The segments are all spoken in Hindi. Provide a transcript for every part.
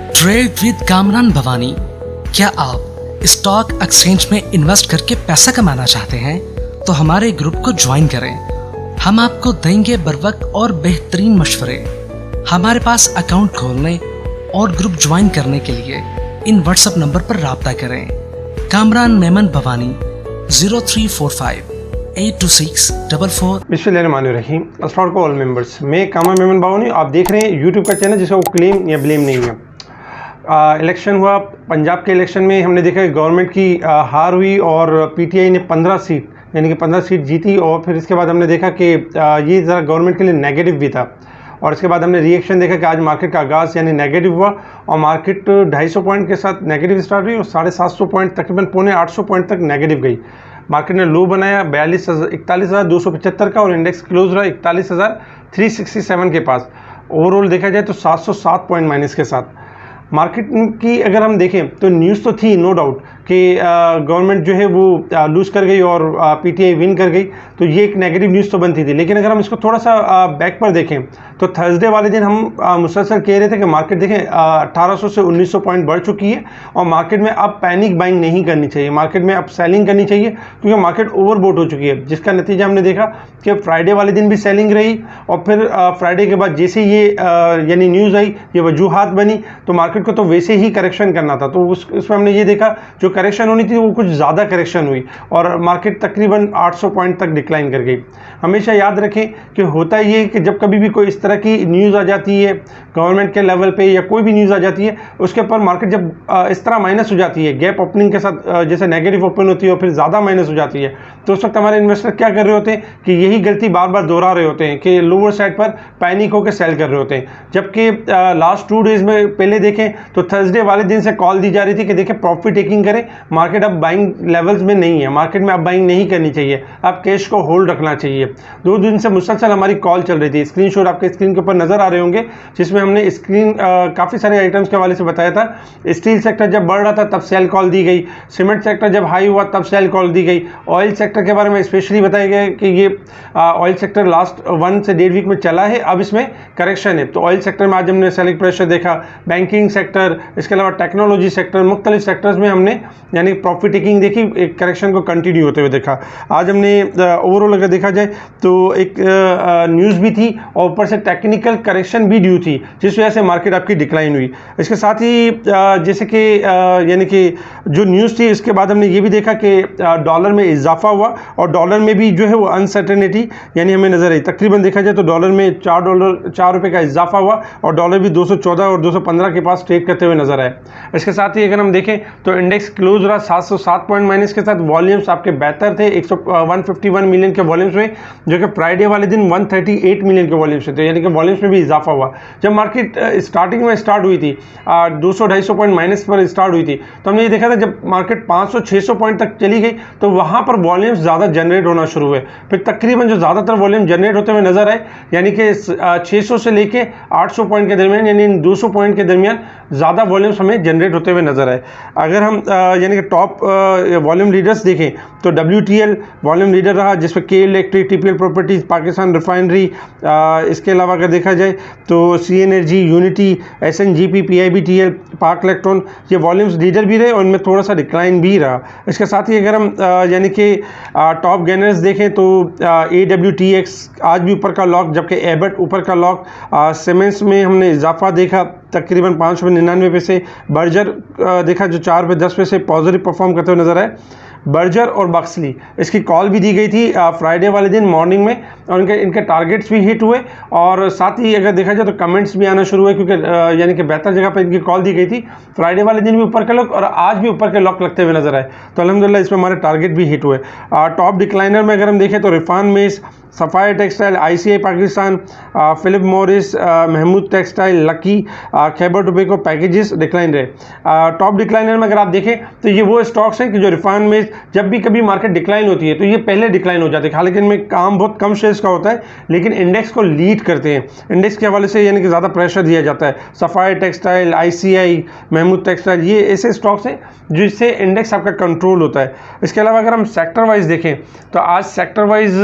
Trade with Kamran Bhavani. क्या आप स्टॉक एक्सचेंज में इन्वेस्ट करके पैसा कमाना चाहते हैं तो हमारे ग्रुप को ज्वाइन करें। हम आपको देंगे बर वक्त और बेहतरीन मशवरे। हमारे पास अकाउंट खोलने और ग्रुप ज्वाइन करने के लिए इन व्हाट्सएप नंबर पर राब्ता करें। कामरान मेमन भवानी 0345 82644। बिस्मिल्लाहिर्रहमानिर्रहीम। अस्सलाम वालेकुम ऑल मेंबर्स। मैं कामरान मेमन भवानी, आप देख रहे हैं यूट्यूब का चैनल जिसका वो क्लेम या ब्लेम नहीं है। इलेक्शन हुआ पंजाब के इलेक्शन में, हमने देखा कि गवर्नमेंट की हार हुई और पीटीआई ने 15 सीट यानी कि 15 सीट जीती। और फिर इसके बाद हमने देखा कि ये ज़रा गवर्नमेंट के लिए नेगेटिव भी था। और इसके बाद हमने रिएक्शन देखा कि आज मार्केट का आगाज़ यानी नेगेटिव हुआ और मार्केट 250 पॉइंट के साथ नेगेटिव स्टार्ट हुई और 750 पॉइंट तकरीबन 750 पॉइंट तक नेगेटिव गई। मार्केट ने लो बनाया 41,275 का और इंडेक्स क्लोज रहा 41,367 के पास। ओवरऑल देखा जाए तो 707 पॉइंट माइनस के साथ मार्केट की अगर हम देखें तो न्यूज़ तो थी नो डाउट कि गवर्नमेंट जो है वो लूज़ कर गई और पीटीआई विन कर गई, तो ये एक नेगेटिव न्यूज़ तो बनती थी। लेकिन अगर हम इसको थोड़ा सा बैक पर देखें तो थर्सडे वाले दिन हम मुसलसल कह रहे थे कि मार्केट देखें 1800 से 1900 पॉइंट बढ़ चुकी है और मार्केट में अब पैनिक बाइंग नहीं करनी चाहिए, मार्केट में अब सेलिंग करनी चाहिए क्योंकि मार्केट ओवरबोट हो चुकी है। जिसका नतीजा हमने देखा कि फ्राइडे वाले दिन भी सेलिंग रही और फिर फ्राइडे के बाद जैसे ये यानी न्यूज़ आई, ये वजूहात बनी, तो मार्केट को तो वैसे ही करेक्शन करना था। तो उसमें हमने ये देखा जो करेक्शन होनी थी वो कुछ ज़्यादा करेक्शन हुई और मार्केट तकरीबन 800 पॉइंट तक डिक्लाइन कर गई। हमेशा याद रखें कि होता ये कि जब कभी भी कोई इस तरह की न्यूज़ आ जाती है गवर्नमेंट के लेवल पे या कोई भी न्यूज़ आ जाती है, उसके ऊपर मार्केट जब इस तरह माइनस हो जाती है, गैप ओपनिंग के साथ जैसे नेगेटिव ओपन होती है और फिर ज़्यादा माइनस हो जाती है, तो उस वक्त हमारे इन्वेस्टर क्या कर रहे होते हैं कि यही गलती बार बार दोहरा रहे होते हैं कि लोअर साइड पर पैनिक होकर सेल कर रहे होते हैं। जबकि लास्ट 2 डेज में पहले देखें तो थर्सडे वाले दिन से कॉल दी जा रही थी कि देखें प्रॉफिट टेकिंग करें, मार्केट अब बाइंग लेवल्स में नहीं है, मार्केट में अब बाइंग नहीं करनी चाहिए, अब कैश को होल्ड रखना चाहिए। 2 दिन से मुसलसल हमारी कॉल चल रही थी। स्क्रीनशॉट आपके स्क्रीन के ऊपर नजर आ रहे होंगे जिसमें हमने स्क्रीन काफ़ी सारे आइटम्स के हवाले से बताया था। स्टील सेक्टर जब बढ़ रहा था तब सेल कॉल दी गई, सीमेंट सेक्टर जब हाई हुआ तब सेल कॉल दी गई, ऑयल सेक्टर के बारे में स्पेशली बताया गया कि ये ऑयल सेक्टर लास्ट 1 से 1.5 वीक में चला है, अब इसमें करेक्शन है। तो ऑयल सेक्टर में आज हमने सेलिंग प्रेशर देखा, बैंकिंग सेक्टर, इसके अलावा टेक्नोलॉजी सेक्टर, मुख्तलिफ सेक्टर्स में हमने यानी प्रॉफिट टेकिंग देखी, एक करेक्शन को कंटिन्यू होते हुए देखा। आज हमने ओवरऑल अगर देखा जाए तो एक न्यूज़ भी थी और ऊपर से टेक्निकल करेक्शन भी ड्यू थी जिस वजह से मार्केट आपकी डिक्लाइन हुई। इसके साथ ही जैसे कि यानी कि जो न्यूज़ थी इसके बाद हमने ये भी देखा कि डॉलर में इजाफा हुआ और डॉलर में भी जो है वो अनसर्टेनिटी यानी हमें नजर आई। तकरीबन देखा जाए तो डॉलर में $4 का इजाफा हुआ और डॉलर भी 214 और 215 के पास ट्रेड करते हुए नजर आए। इसके साथ ही अगर हम देखें तो इंडेक्स क्लोज रहा 707 पॉइंट माइनस के साथ। वॉल्यूम्स आपके बेहतर थे, 151 मिलियन के वॉल्यूम्स में, जो कि फ्राइडे वाले दिन 138 मिलियन के वॉल्यूम्स थे, यानी कि वॉल्यूम्स में भी इजाफा हुआ। जब मार्केट स्टार्टिंग में स्टार्ट हुई थी 200-250 पॉइंट माइनस पर स्टार्ट हुई थी, तो हमने ये देखा था जब मार्केट 500-600 पॉइंट तक चली गई तो वहाँ पर वॉल्यूम्स ज़्यादा जनरेट होना शुरू हुए। फिर तकरीबन जो ज़्यादातर वॉल्यूम जनरेट होते हुए नजर आए यानी कि 600 से लेके 800 पॉइंट के दरमियान यानी 200 पॉइंट के दरमियान ज़्यादा वॉल्यूम्स हमें जनरेट होते हुए नजर आए। अगर हम यानी कि टॉप वॉल्यूम लीडर्स देखें तो WTL वॉल्यूम लीडर रहा जिसमें के electric, TPL properties, Pakistan refinery, इसके अलावा अगर देखा जाए तो सी एनर्जी, यूनिटी, SNGP, PIBTL, पाक इलेक्ट्रॉन, ये वॉल्यूम्स लीडर भी रहे और इनमें थोड़ा सा डिक्लाइन भी रहा। इसके साथ ही अगर हम यानी कि टॉप गेनर्स देखें तो AWTX आज भी ऊपर का लॉक, जबकि एबट ऊपर का लॉक। सीमेंट्स में हमने इजाफा देखा तकरीबन 599 पैसे। बर्जर देखा जो 4 पे 10 पैसे पॉजिटिव परफॉर्म करते हुए नजर आए। बर्जर और बक्सली इसकी कॉल भी दी गई थी फ्राइडे वाले दिन मॉर्निंग में और इनके टारगेट्स भी हिट हुए और साथ ही अगर देखा जाए तो कमेंट्स भी आना शुरू हुए क्योंकि यानी कि बेहतर जगह पर इनकी कॉल दी गई थी। फ्राइडे वाले दिन भी ऊपर के लॉक और आज भी ऊपर के लॉक लगते हुए नजर आए, तो अल्हम्दुलिल्लाह इसमें हमारे टारगेट भी हिट हुए। टॉप डिक्लाइनर में अगर हम देखें तो Rafhan maize, Sapphire textile, ICI Pakistan, Philip Morris, Mahmood textile, Lucky, Khyber tobacco Packages decline रहे। टॉप डिक्लाइनर में अगर आप देखें तो ये वो स्टॉक्स हैं कि जो रिफान में जब भी कभी मार्केट डिक्लाइन होती है तो ये पहले डिक्लाइन हो जाते हैं, हालांकि इनमें काम बहुत कम शेयर्स का होता है लेकिन इंडेक्स को लीड करते हैं। इंडेक्स के हवाले से यानी कि ज़्यादा प्रेशर दिया जाता है। Sapphire textile, ICI, Mahmood textile, ये ऐसे स्टॉक्स हैं जिससे इंडेक्स आपका कंट्रोल होता है। इसके अलावा अगर हम सेक्टर वाइज देखें तो आज सेक्टर वाइज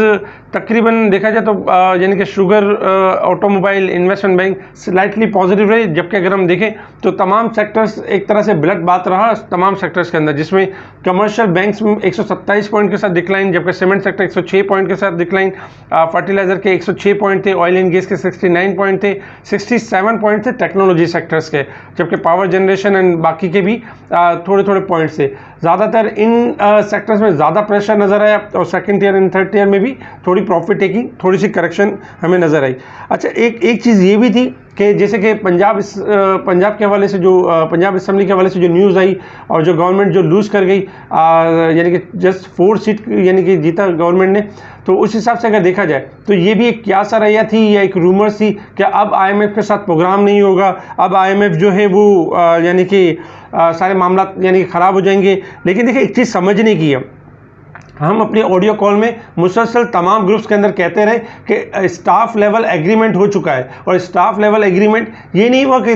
तकरीबन देखा जाए तो यानी कि sugar, automobile, investment bank slightly positive रहे, जबकि अगर हम देखें तो तमाम सेक्टर्स एक तरह से ब्लड बात रहा तमाम सेक्टर्स के अंदर, जिसमें कमर्शियल बैंक्स में 127 पॉइंट के साथ डिक्लाइन, जबकि सीमेंट सेक्टर 106 पॉइंट के साथ डिक्लाइन, फर्टिलाइजर के 106 पॉइंट थे, ऑयल एंड गैस के 69 पॉइंट थे, 67 पॉइंट थे टेक्नोलॉजी सेक्टर्स के, जबकि पावर जनरेशन एंड बाकी के भी थोड़े थोड़े पॉइंट्स थे। ज़्यादातर इन सेक्टर्स में ज़्यादा प्रेशर नज़र आया और second tier and third tier में भी थोड़ी प्रॉफिट टेकिंग, थोड़ी सी करेक्शन हमें नज़र आई। अच्छा, एक चीज़ ये भी थी कि जैसे कि पंजाब के हवाले से जो पंजाब असेंबली के हवाले से जो न्यूज़ आई और जो गवर्नमेंट जो लूज़ कर गई, यानी कि जस्ट 4 सीट यानी कि जीता गवर्नमेंट ने, तो उस हिसाब से अगर देखा जाए तो ये भी एक क्या सरैया थी या एक रूमर्स थी कि अब IMF के साथ प्रोग्राम नहीं होगा, अब IMF जो है वो यानी कि सारे मामला यानी कि ख़राब हो जाएंगे। लेकिन देखिए एक चीज़ समझने की है, हम अपने ऑडियो कॉल में मुसलसल तमाम ग्रुप्स के अंदर कहते रहे कि स्टाफ लेवल एग्रीमेंट हो चुका है, और स्टाफ लेवल एग्रीमेंट ये नहीं हुआ कि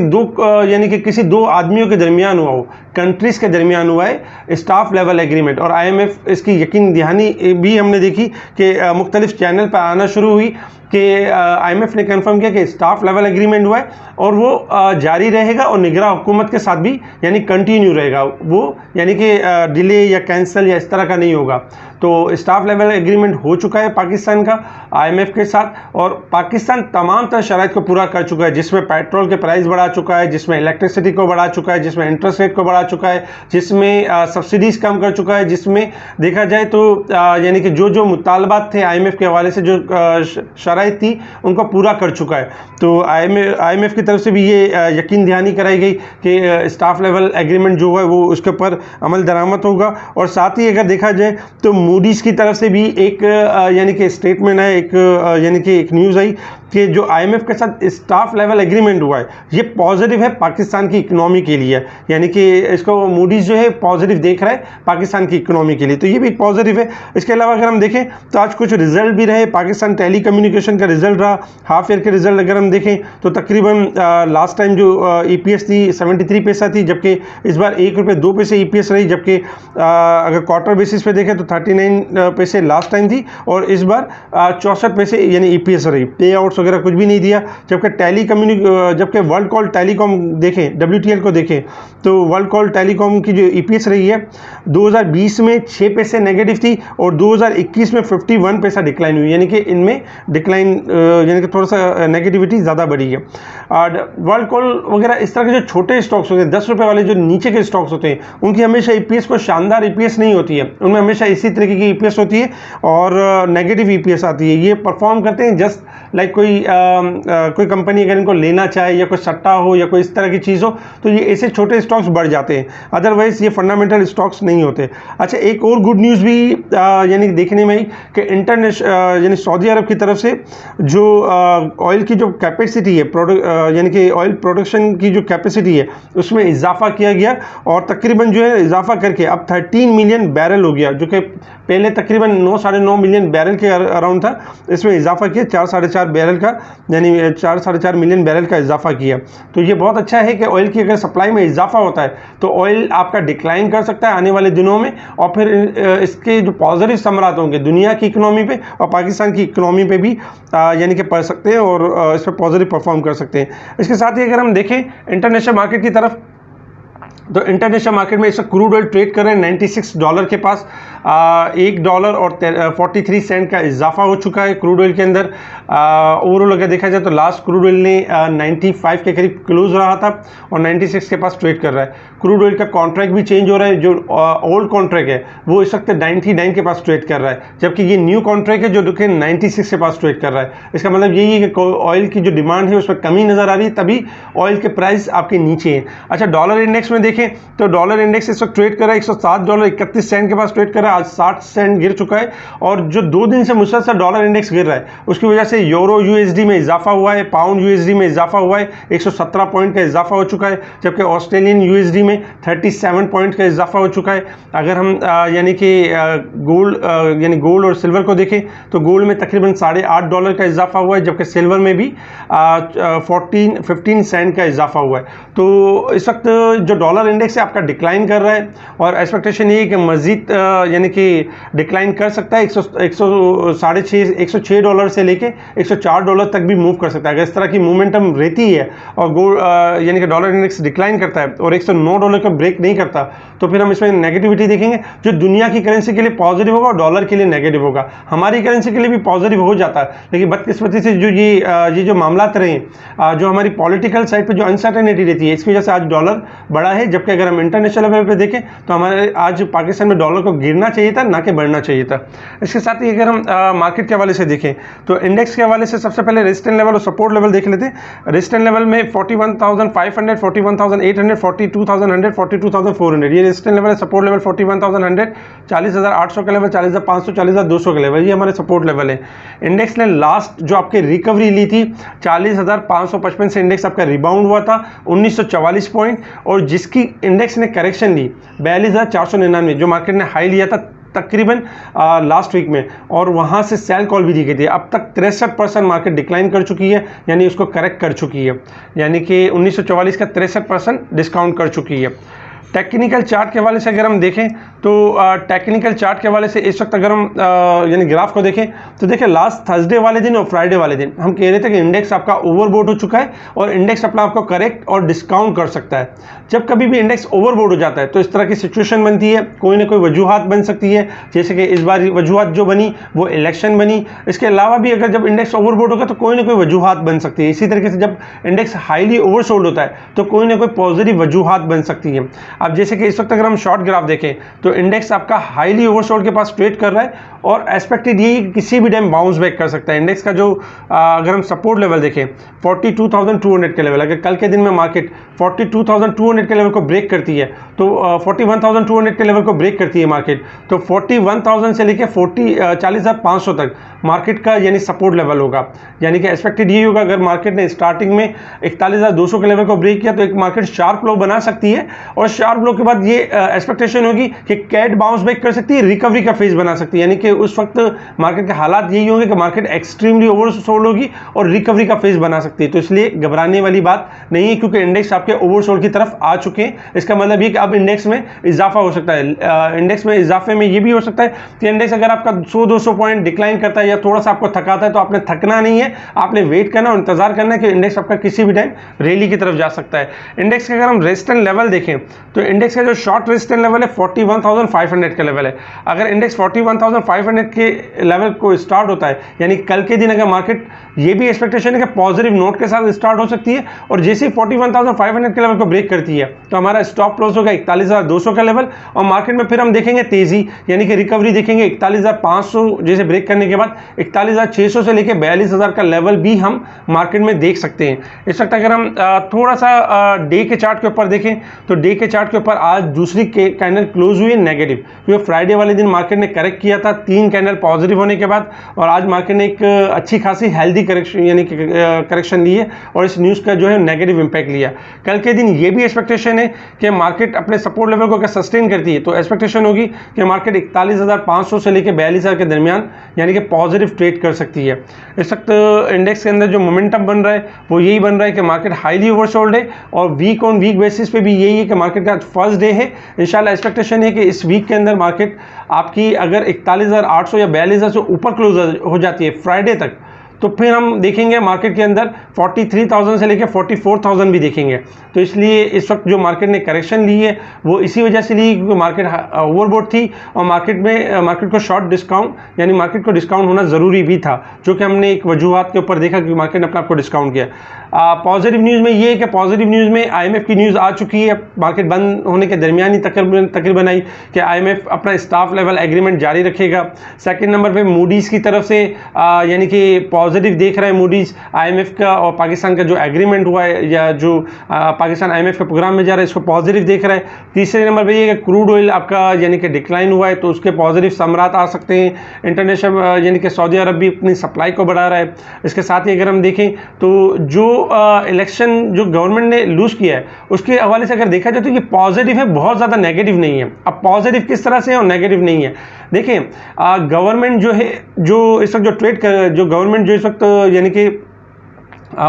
यानी कि किसी दो आदमियों के दरमियान हुआ हो, कंट्रीज के दरमियान हुआ है स्टाफ लेवल एग्रीमेंट। और IMF इसकी यकीन दहानी भी हमने देखी कि मुख्तलिफ चैनल पर आना शुरू हुई कि IMF ने कंफर्म किया कि स्टाफ लेवल एग्रीमेंट हुआ है और वो जारी रहेगा और निगरान हुकूमत के साथ भी यानी कंटिन्यू रहेगा, वो यानी कि डिले या कैंसिल या इस तरह का नहीं होगा। तो स्टाफ लेवल एग्रीमेंट हो चुका है पाकिस्तान का IMF के साथ, और पाकिस्तान तमाम तरह शराइत को पूरा कर चुका है, जिसमें पेट्रोल के प्राइस बढ़ा चुका है, जिसमें इलेक्ट्रिसिटी को बढ़ा चुका है, जिसमें इंटरेस्ट रेट को बढ़ा चुका है, जिसमें सब्सिडीज कम कर चुका है, जिसमें देखा जाए तो यानी कि जो मुतालबात थे IMF के हवाले से, जो शराइत थी उनको पूरा कर चुका है। तो IMF की तरफ से भी ये यकीन दहानी कराई गई कि स्टाफ लेवल एग्रीमेंट जो है वो उसके ऊपर अमल दरामद होगा। और साथ ही अगर देखा जाए तो मूडीज़ की तरफ से भी एक यानी कि स्टेटमेंट है, एक यानी कि एक न्यूज़ आई कि जो IMF के साथ स्टाफ लेवल एग्रीमेंट हुआ है ये पॉजिटिव है पाकिस्तान की इकनॉमी के लिए, यानी कि इसको मूडीज़ जो है पॉजिटिव देख रहा है पाकिस्तान की इकनॉमी के लिए, तो ये भी पॉजिटिव है। इसके अलावा अगर हम देखें तो आज कुछ रिजल्ट भी रहे, पाकिस्तान टेली कम्युनिकेशन का रिजल्ट रहा, हाफ ईयर के रिजल्ट अगर हम देखें तो तकरीबन लास्ट टाइम जो EPS थी 73 पैसा थी, जबकि इस बार ₹1.02 EPS रही, जबकि अगर क्वार्टर बेसिस पे देखें तो 39 पैसे लास्ट टाइम थी और इस बार 64 पैसे यानी EPS रही। पे आउट्स वगैरह कुछ भी नहीं दिया। जबकि वर्ल्ड कॉल टेलीकॉम देखें, WTL को देखें तो वर्ल्ड कॉल टेलीकॉम की जो EPS रही है 2020 में 6 पैसे नेगेटिव थी और 2021 में 51 पैसा डिक्लाइन हुई, यानी कि इनमें डिक्लाइन यानी कि थोड़ा सा नेगेटिविटी ज़्यादा बढ़ी है। और वर्ल्ड कॉल वगैरह इस तरह के जो छोटे स्टॉक्स होते हैं, 10 रुपये वाले जो नीचे के स्टॉक्स होते हैं, उनकी हमेशा EPS को शानदार EPS नहीं होती है, उनमें हमेशा इसी तरीके की EPS होती है और नेगेटिव EPS आती है। ये परफॉर्म करते हैं जस्ट लाइक कोई कंपनी अगर इनको लेना चाहे या कोई सट्टा हो या कोई इस तरह की चीज़ हो तो ये ऐसे छोटे स्टॉक्स बढ़ जाते हैं, अदरवाइज ये फंडामेंटल स्टॉक्स नहीं होते। अच्छा, एक और गुड न्यूज़ भी यानी देखने में आई कि इंटरनेशनल यानी सऊदी अरब की तरफ से जो ऑयल की जो कैपेसिटी है, यानी कि ऑयल प्रोडक्शन की जो कैपेसिटी है उसमें इजाफा किया गया और तकरीबन जो है इजाफा करके अब 13 मिलियन बैरल हो गया, जो कि पहले तकरीबन 9-9.5 मिलियन बैरल के अराउंड था, इसमें इजाफा किया 4-4.5 बैरल का, यानी 4-4.5 मिलियन बैरल का इजाफा किया। तो ये बहुत अच्छा है कि ऑयल की अगर सप्लाई में इजाफा होता है तो ऑयल आपका डिक्लाइन कर सकता है आने वाले दिनों में, और फिर इसके जो पॉजिटिव समरात होंगे दुनिया की इकनॉमी पे और पाकिस्तान की इकनॉमी पे भी यानी कि पड़ सकते हैं और इस पर पॉजिटिव परफॉर्म कर सकते हैं। इसके साथ ही अगर हम देखें इंटरनेशनल मार्केट की तरफ, तो इंटरनेशनल मार्केट में इस वक्त क्रूड ऑयल ट्रेड कर रहे हैं $96 के पास, $1 और 43 सेंट का इजाफा हो चुका है क्रूड ऑयल के अंदर। ओवरऑल अगर देखा जाए तो लास्ट क्रूड ऑयल ने 95 के करीब क्लोज रहा था और 96 के पास ट्रेड कर रहा है। क्रूड ऑयल का कॉन्ट्रैक्ट भी चेंज हो रहा है, जो ओल्ड कॉन्ट्रैक्ट है वो इस वक्त 99 के पास ट्रेड कर रहा है, जबकि ये न्यू कॉन्ट्रैक्ट है जो 96 के पास ट्रेड कर रहा है। इसका मतलब यही है कि ऑयल की जो डिमांड है उसमें कमी नज़र आ रही है, तभी ऑयल के प्राइस आपके नीचे हैं। अच्छा, डॉलर इंडेक्स में देखें तो डॉलर इंडेक्स इस वक्त ट्रेड कर रहा है $107.31 के पास ट्रेड कर रहा है, आज 60 सेंट गिर चुका है। और जो 2 दिन से मुसलसल डॉलर इंडेक्स गिर रहा है उसकी वजह से यूरो यूएसडी में इजाफा हुआ है, पाउंड यूएसडी में इजाफा हुआ है, 117 पॉइंट का इजाफा हो चुका है, जबकि ऑस्ट्रेलियन यूएसडी में 37 पॉइंट का इजाफा हो चुका है। अगर हम यानी कि गोल्ड और सिल्वर को देखें तो गोल्ड में तकरीबन $8.5 का इजाफा हुआ है, जबकि सिल्वर में भी 15 सेंट का इजाफा हुआ है। तो इस वक्त जो डॉलर इंडेक्स है आपका डिक्लाइन कर रहा है और एक्सपेक्टेशन ये है कि मज़ीद यानी कि डिक्लाइन कर सकता है, $106 से लेके $104 तक भी मूव कर सकता है। अगर इस तरह की मोमेंटम रहती है और गोल्ड यानी कि डॉलर इंडेक्स डिक्लाइन करता है और $109 का ब्रेक नहीं करता तो फिर हम इसमें नेगेटिविटी देखेंगे, जो दुनिया की करेंसी के लिए पॉजिटिव होगा और डॉलर के लिए नेगेटिव होगा। हमारी करेंसी के लिए भी पॉजिटिव हो जाता है, लेकिन बदकिस्मती से जो ये जो मामलात रहे, जो हमारी पॉलिटिकल साइड पे जो अनसर्टेनिटी रहती है, इसकी वजह से आज डॉलर बढ़ा है। जबकि अगर हम इंटरनेशनल लेवल पे देखें तो हमारे आज पाकिस्तान में डॉलर को गिरना चाहिए था, ना कि बढ़ना चाहिए था। इसके साथ ही अगर हम मार्केट के हवाले से देखें तो इंडेक्स के हवाले से सबसे पहले रेजिस्टेंस लेवल और सपोर्ट लेवल देख लेते हैं। रेजिस्टेंस लेवल में 41,500, 41,800, 42,100, 42,400 ये रेजिस्टेंस लेवल है। सपोर्ट लेवल 41,100, 40,800 का लेवल, 40,500, 40,200 का लेवल, ये हमारे सपोर्ट लेवल है। इंडेक्स ने लास्ट जो आपके रिकवरी ली थी 40,555 से इंडेक्स आपका रिबाउंड हुआ था 1944 पॉइंट, और जिसकी इंडेक्स ने करेक्शन ली 42,499 जो मार्केट ने हाई लिया था तकरीबन लास्ट वीक में, और वहाँ से सेल कॉल भी दी गई थी। अब तक 63% मार्केट डिक्लाइन कर चुकी है, यानी उसको करेक्ट कर चुकी है, यानी कि 1944 का 63% डिस्काउंट कर चुकी है। टेक्निकल चार्ट के हवाले से अगर हम देखें तो टेक्निकल चार्ट के हवाले से इस वक्त अगर हम यानी ग्राफ को देखें तो देखिए लास्ट थर्सडे वाले दिन और फ्राइडे वाले दिन हम कह रहे थे कि इंडेक्स आपका ओवरबोट हो चुका है और इंडेक्स अपना आपको करेक्ट और डिस्काउंट कर सकता है। जब कभी भी इंडेक्स ओवरबोट हो जाता है तो इस तरह की सिचुएशन बनती है, कोई ना कोई वजूहत बन सकती है, जैसे कि इस बार वजूहत जो बनी वो इलेक्शन बनी। इसके अलावा भी अगर जब इंडेक्स ओवरबोट होगा तो कोई ना कोई वजूहत बन सकती है। इसी तरीके से जब इंडेक्स हाईली ओवरसोल्ड होता है तो कोई ना कोई पॉजिटिव वजूहत बन सकती है। अब जैसे कि इस वक्त अगर हम शॉर्ट ग्राफ देखें तो इंडेक्स आपका हाईली ओवरसोल्ड के पास ट्रेड कर रहा है और एक्सपेक्टेड ये किसी भी टाइम बाउंस बैक कर सकता है। इंडेक्स का जो अगर हम सपोर्ट लेवल देखें 42,200 के लेवल, अगर कल के दिन में मार्केट 42,200 के लेवल को ब्रेक करती है तो 41,200 के लेवल को ब्रेक करती है मार्केट, तो 41,000 से लेकर 40,500 तक मार्केट का यानी सपोर्ट लेवल होगा। यानी कि एक्सपेक्टेड ये होगा अगर मार्केट ने स्टार्टिंग में 41,200 के लेवल को ब्रेक किया तो एक मार्केट शार्प लो बना सकती है, और शार्प लो के बाद ये एक्सपेक्टेशन होगी कि कैट बाउंस बैक कर सकती है, रिकवरी का फेज बना सकती है। यानी कि उस वक्त मार्केट के हालात यही होंगे कि मार्केट एक्सट्रीमली ओवरसोल्ड होगी और रिकवरी का फेज बना सकती है। तो इसलिए घबराने वाली बात नहीं है, क्योंकि इंडेक्स आपके ओवरसोल्ड की तरफ आ चुके हैं। इसका मतलब ये कि अब इंडेक्स में इजाफा हो सकता है। इंडेक्स में इजाफे में ये भी हो सकता है कि इंडेक्स अगर आपका 100-200 पॉइंट डिक्लाइन करता है या थोड़ा सा आपको थकाता है तो आपने थकना नहीं है, आपने वेट करना और इंतजार करना है कि इंडेक्स आपका किसी भी टाइम रैली की तरफ जा सकता है। इंडेक्स का अगर हम रेजिस्टेंस लेवल देखें तो इंडेक्स का जो शॉर्ट रेजिस्टेंस लेवल है 41,500 का लेवल है। अगर इंडेक्स 41,500 के लेवल को स्टार्ट होता है, यानी कल के दिन अगर मार्केट ये भी एक्सपेक्टेशन है कि पॉजिटिव नोट के साथ स्टार्ट हो सकती है और जैसे ही 41,500 के लेवल को ब्रेक करती है तो हमारा स्टॉप लॉस होगा 41,200 का लेवल, और मार्केट में फिर हम देखेंगे तेजी यानी कि रिकवरी देखेंगे 41,500 जैसे ब्रेक करने के बाद 41,600 से लेकर 42,000 का लेवल भी हम मार्केट में देख सकते हैं। इस वक्त अगर हम थोड़ा सा डे के चार्ट के ऊपर देखें तो डे के चार्ट के ऊपर आज दूसरी कैंडल क्लोज हुई है नेगेटिव, क्योंकि फ्राइडे वाले दिन मार्केट ने करेक्ट किया था 3 कैंडल पॉजिटिव होने के बाद, और आज मार्केट ने एक अच्छी खासी हेल्दी करेक्शन यानी कि करेक्शन ली है और इस न्यूज़ का जो है नेगेटिव इंपैक्ट लिया। कल के दिन ये भी एक्सपेक्टेशन है कि मार्केट अपने सपोर्ट लेवल को अगर सस्टेन करती है तो एक्सपेक्टेशन होगी कि मार्केट 41,500 से लेकर 42,000 के दरमियान यानी कि पॉजिटिव ट्रेड कर सकती है। इस वक्त इंडेक्स के अंदर जो मोमेंटम बन रहा है वो यही बन रहा है कि मार्केट हाईली ओवरसोल्ड है, और वीक ऑन वीक बेसिस पे भी यही है कि मार्केट का फर्स्ट डे है। इंशाल्लाह एक्सपेक्टेशन है कि इस वीक के अंदर मार्केट आपकी अगर 41,800 या 42,000 से ऊपर क्लोज हो जाती है फ्राइडे तक, तो फिर हम देखेंगे मार्केट के अंदर 43,000 से लेकर 44,000 भी देखेंगे। तो इसलिए इस वक्त जो मार्केट ने करेक्शन ली है वो इसी वजह से ली क्योंकि मार्केट ओवरबोट थी और मार्केट को शॉर्ट डिस्काउंट यानी मार्केट को डिस्काउंट होना ज़रूरी भी था, जो कि हमने एक वजूहत के ऊपर देखा कि मार्केट ने अपने आपको डिस्काउंट किया। पॉजिटिव न्यूज़ में ये है कि पॉजिटिव न्यूज़ में IMF की न्यूज़ आ चुकी है, मार्केट बंद होने के दरमियान ही तकरीबन आई कि IMF अपना स्टाफ लेवल एग्रीमेंट जारी रखेगा। सेकेंड नंबर पर मूडीज़ की तरफ से यानी कि पॉजिटिव देख रहा है मूडीज IMF का और पाकिस्तान का जो एग्रीमेंट हुआ है या जो पाकिस्तान IMF के प्रोग्राम में जा रहा है इसको पॉजिटिव देख रहा है। तीसरे नंबर पे ये कि क्रूड ऑयल आपका यानी कि डिक्लाइन हुआ है तो उसके पॉजिटिव समरात आ सकते हैं। इंटरनेशनल यानी कि सऊदी अरब भी अपनी सप्लाई को बढ़ा रहा है। इसके साथ ही अगर हम देखें तो जो इलेक्शन जो गवर्नमेंट ने लूज़ किया है उसके हवाले से अगर देखा जाए तो ये पॉजिटिव है, बहुत ज़्यादा नेगेटिव नहीं है। अब पॉजिटिव किस तरह से है और नेगेटिव नहीं है, देखें गवर्नमेंट जो है जो इस वक्त जो ट्रेड कर जो गवर्नमेंट जो इस वक्त यानी कि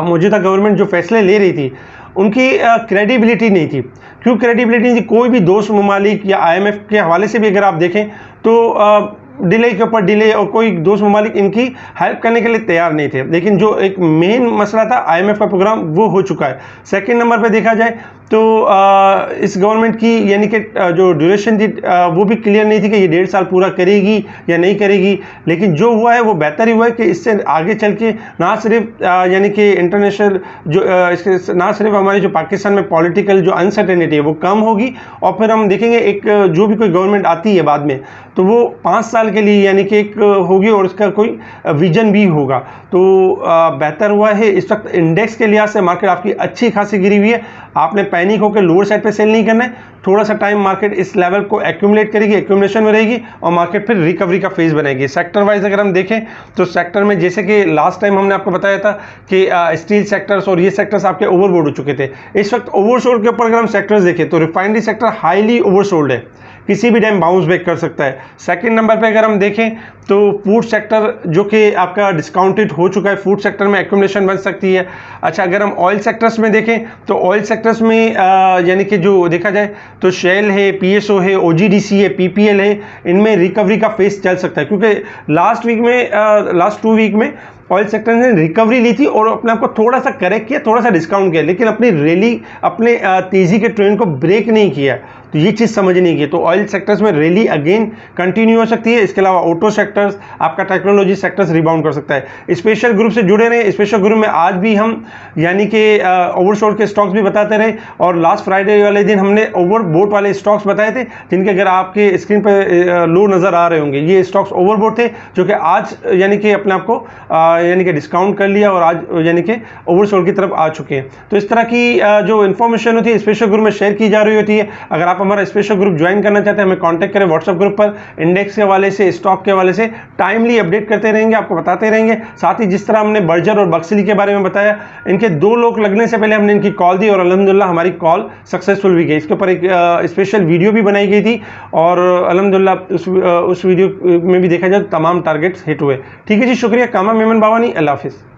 मौजूदा गवर्नमेंट जो फैसले ले रही थी उनकी क्रेडिबिलिटी नहीं थी। क्यों क्रेडिबिलिटी नहीं थी? कोई भी दोस्त ममालिक या IMF के हवाले से भी अगर आप देखें तो डिले के ऊपर डिले और कोई दोस्त ममालिक इनकी हेल्प करने के लिए तैयार नहीं थे। लेकिन जो एक मेन मसला था IMF का प्रोग्राम वो हो चुका है। सेकंड नंबर पे देखा जाए तो इस गवर्नमेंट की यानी कि जो ड्यूरेशन थी वो भी क्लियर नहीं थी कि ये 1.5 साल पूरा करेगी या नहीं करेगी। लेकिन जो हुआ है वो बेहतर ही हुआ है कि इससे आगे चल के ना सिर्फ यानी कि इंटरनेशनल जो इसके ना सिर्फ हमारी जो पाकिस्तान में पॉलिटिकल जो अनसर्टेनिटी है वो कम होगी और फिर हम देखेंगे एक जो भी कोई गवर्नमेंट आती है बाद में तो वो 5 साल के लिए यानी कि एक होगी और उसका कोई विजन भी होगा। तो बेहतर हुआ है। इस वक्त इंडेक्स के लिहाज से मार्केट आपकी अच्छी खासी गिरी हुई है। आपने पैनिक होकर लोअर साइड पे सेल नहीं करना है, थोड़ा सा टाइम मार्केट इस लेवल को एक्यूमुलेट करेगी, एक्यूमुलेशन में रहेगी और मार्केट फिर रिकवरी का फेज बनेगी। सेक्टर वाइज अगर हम देखें तो सेक्टर में जैसे कि लास्ट टाइम हमने आपको बताया था कि स्टील सेक्टर्स और ये सेक्टर्स आपके ओवरबोर्ड हो चुके थे। इस वक्त ओवरसोल्ड के ऊपर अगर हम सेक्टर्स देखें तो रिफाइनरी सेक्टर हाईली ओवरसोल्ड है, किसी भी टाइम बाउंस बैक कर सकता है। सेकंड नंबर पे अगर हम देखें तो फूड सेक्टर जो कि आपका डिस्काउंटेड हो चुका है, फूड सेक्टर में एक्यूमुलेशन बन सकती है। अच्छा अगर हम ऑयल सेक्टर्स में देखें तो ऑयल सेक्टर्स में यानी कि जो देखा जाए तो शेल है, PSO है, OGDC है, PPL है, इनमें रिकवरी का फेस चल सकता है क्योंकि लास्ट 2 वीक में ऑयल सेक्टर ने रिकवरी ली थी और अपने आप को थोड़ा सा करेक्ट किया, थोड़ा सा डिस्काउंट किया, लेकिन अपनी रैली अपने तेज़ी के ट्रेंड को ब्रेक नहीं किया। तो ये चीज़ समझनी है। तो ऑयल सेक्टर्स में रैली अगेन कंटिन्यू हो सकती है। इसके अलावा ऑटो सेक्टर्स, आपका टेक्नोलॉजी सेक्टर्स रिबाउंड कर सकता है। स्पेशल ग्रुप से जुड़े रहे। स्पेशल ग्रुप में आज भी हम यानी कि ओवरसोल्ड के स्टॉक्स भी बताते रहे और लास्ट फ्राइडे वाले दिन हमने ओवरबोट वाले स्टॉक्स बताए थे जिनके अगर आपके स्क्रीन पर लो नज़र आ रहे होंगे, ये स्टॉक्स ओवरबोट थे जो कि आज यानी कि अपने आप को यानी कि डिस्काउंट कर लिया और आज यानी कि ओवरसोल्ड की तरफ आ चुके हैं। तो इस तरह की जो इन्फॉर्मेशन होती है स्पेशल ग्रुप में शेयर की जा रही होती है। अगर आप हमारा स्पेशल ग्रुप ज्वाइन करना चाहते हैं हमें कांटेक्ट करें व्हाट्सएप ग्रुप पर। इंडेक्स के हवाले से, स्टॉक के हवाले से टाइमली अपडेट करते रहेंगे, आपको बताते रहेंगे। साथ ही जिस तरह हमने बर्जर और बक्सली के बारे में बताया, इनके 2 लोग लगने से पहले हमने इनकी कॉल दी और अल्हम्दुलिल्लाह हमारी कॉल सक्सेसफुल भी गई। इसके ऊपर एक स्पेशल वीडियो भी बनाई गई थी और अल्हम्दुलिल्लाह उस वीडियो में भी देखा जाए तो तमाम टारगेट्स हिट हुए। ठीक है जी, शुक्रिया। कामा मेमन बावानी, अल्लाह हाफिज़।